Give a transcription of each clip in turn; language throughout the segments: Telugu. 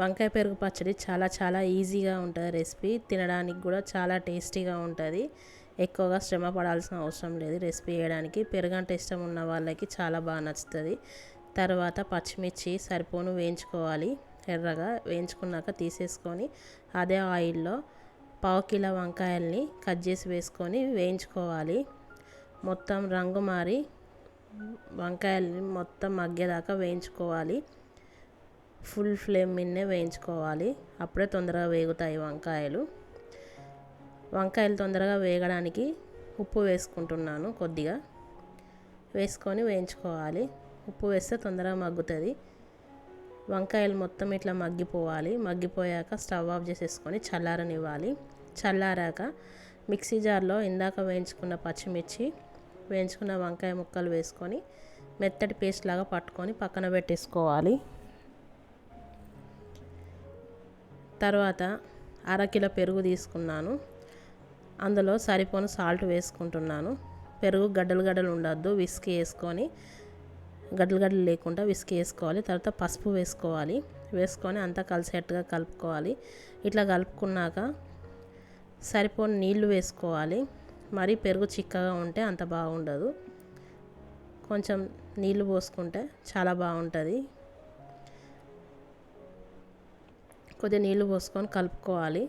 వంకాయ పెరుగు పచ్చడి చాలా చాలా ఈజీగా ఉంటుంది రెసిపీ. తినడానికి కూడా చాలా టేస్టీగా ఉంటుంది. ఎక్కువగా శ్రమ పడాల్సిన అవసరం లేదు రెసిపీ చేయడానికి. పెరుగు అంటే ఇష్టం ఉన్న వాళ్ళకి చాలా బాగా నచ్చుతుంది. తర్వాత పచ్చిమిర్చి సరిపోను వేయించుకోవాలి. ఎర్రగా వేయించుకున్నాక తీసేసుకొని అదే ఆయిల్లో పావు కిలో వంకాయల్ని కట్ చేసి వేసుకొని వేయించుకోవాలి. మొత్తం రంగు మారి వంకాయల్ని మొత్తం మగ్గేదాకా వేయించుకోవాలి. ఫుల్ ఫ్లేమ్ మీదనే వేయించుకోవాలి. అప్పుడే తొందరగా వేగుతాయి వంకాయలు. వంకాయలు తొందరగా వేగడానికి ఉప్పు వేసుకుంటున్నాను. కొద్దిగా వేసుకొని వేయించుకోవాలి. ఉప్పు వేస్తే తొందరగా మగ్గుతుంది. వంకాయలు మొత్తం ఇట్లా మగ్గిపోవాలి. మగ్గిపోయాక స్టవ్ ఆఫ్ చేసేసుకొని చల్లారనివ్వాలి. చల్లారాక మిక్సీ జార్లో ఇందాక వేయించుకున్న పచ్చిమిర్చి, వేయించుకున్న వంకాయ ముక్కలు వేసుకొని మెత్తటి పేస్ట్ లాగా పట్టుకొని పక్కన పెట్టేసుకోవాలి. తర్వాత అరకిలో పెరుగు తీసుకున్నాను. అందులో సరిపోను సాల్ట్ వేసుకుంటున్నాను. పెరుగు గడ్డలు గడ్డలు ఉండొద్దు. విస్కీ వేసుకొని గడ్డలు గడ్డలు లేకుండా విస్కీ వేసుకోవాలి. తర్వాత పసుపు వేసుకోవాలి. వేసుకొని అంతా కలిసేట్టుగా కలుపుకోవాలి. ఇట్లా కలుపుకున్నాక సరిపోని నీళ్లు వేసుకోవాలి. మరి పెరుగు చిక్కగా ఉంటే అంత బాగుండదు. కొంచెం నీళ్లు పోసుకుంటే చాలా బాగుంటుంది. కొద్దిగా నీళ్లు పోసుకొని కలుపుకోవాలి.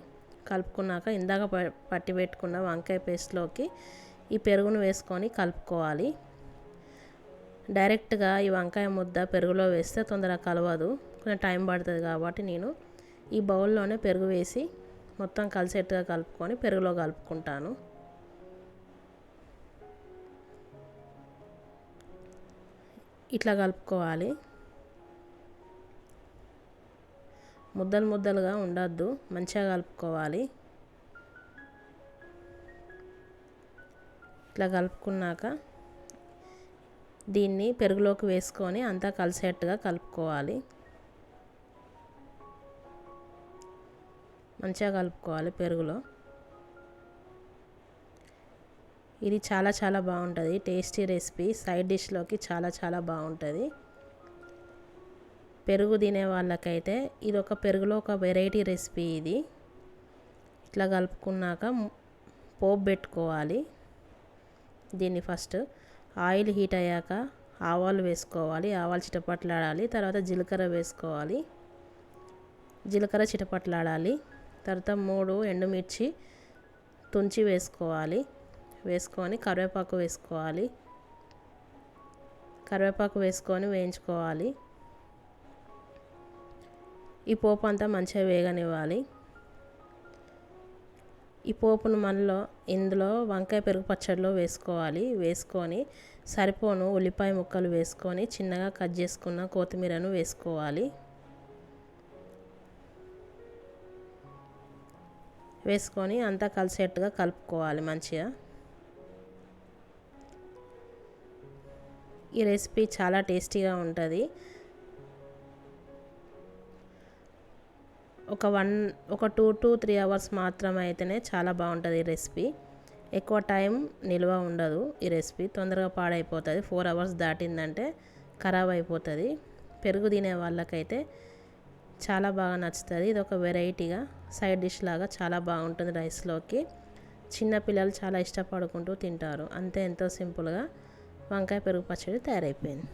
కలుపుకున్నాక ఇందాక పట్టి పెట్టుకున్న వంకాయ పేస్ట్లోకి ఈ పెరుగును వేసుకొని కలుపుకోవాలి. డైరెక్ట్గా ఈ వంకాయ ముద్ద పెరుగులో వేస్తే తొందరగా కలవదు, కొంచెం టైం పడుతుంది. కాబట్టి నేను ఈ బౌల్లోనే పెరుగు వేసి మొత్తం కలిసేట్టుగా కలుపుకొని పెరుగులో కలుపుకుంటాను. ఇట్లా కలుపుకోవాలి. ముద్దలు ముద్దలుగా ఉండొద్దు, మంచిగా కలుపుకోవాలి. ఇట్లా కలుపుకున్నాక దీన్ని పెరుగులోకి వేసుకొని అంతా కలిసేట్టుగా కలుపుకోవాలి. మంచిగా కలుపుకోవాలి పెరుగులో. ఇది చాలా చాలా బాగుంటుంది. Tasty recipe. సైడ్ డిష్లోకి చాలా చాలా బాగుంటుంది. పెరుగు తినే వాళ్ళకైతే ఇది ఒక పెరుగులో ఒక వెరైటీ రెసిపీ ఇది. ఇట్లా కలుపుకున్నాక పోపు పెట్టుకోవాలి. దీన్ని ఫస్ట్ ఆయిల్ హీట్ అయ్యాక ఆవాలు వేసుకోవాలి. ఆవాలు చిటపట్లాడాలి. తర్వాత జీలకర్ర వేసుకోవాలి. జీలకర్ర చిటపట్లాడాలి. తర్వాత 3 ఎండుమిర్చి తుంచి వేసుకోవాలి. వేసుకొని కరివేపాకు వేసుకోవాలి. కరివేపాకు వేసుకొని వేయించుకోవాలి. ఈ పోపు అంతా మంచిగా వేగనివ్వాలి. ఈ పోపును ఇందులో వంకాయ పెరుగు పచ్చడిలో వేసుకోవాలి. వేసుకొని సరిపోను ఉల్లిపాయ ముక్కలు వేసుకొని చిన్నగా కట్ చేసుకున్న కొత్తిమీరను వేసుకోవాలి. వేసుకొని అంతా కలిసేట్టుగా కలుపుకోవాలి మంచిగా. ఈ రెసిపీ చాలా టేస్టీగా ఉంటుంది. ఒక 2 to 3 అవర్స్ మాత్రమే అయితేనే చాలా బాగుంటుంది ఈ రెసిపీ. ఎక్కువ టైం నిల్వ ఉండదు. ఈ రెసిపీ తొందరగా పాడైపోతుంది. 4 అవర్స్ దాటిందంటే ఖరాబ్ అయిపోతుంది. పెరుగు తినే వాళ్ళకైతే చాలా బాగా నచ్చుతుంది. ఇది ఒక వెరైటీగా సైడ్ డిష్ లాగా చాలా బాగుంటుంది రైస్లోకి. చిన్నపిల్లలు చాలా ఇష్టపడుకుంటూ తింటారు. అంతే, ఎంతో సింపుల్గా వంకాయ పెరుగు పచ్చడి తయారైపోయింది.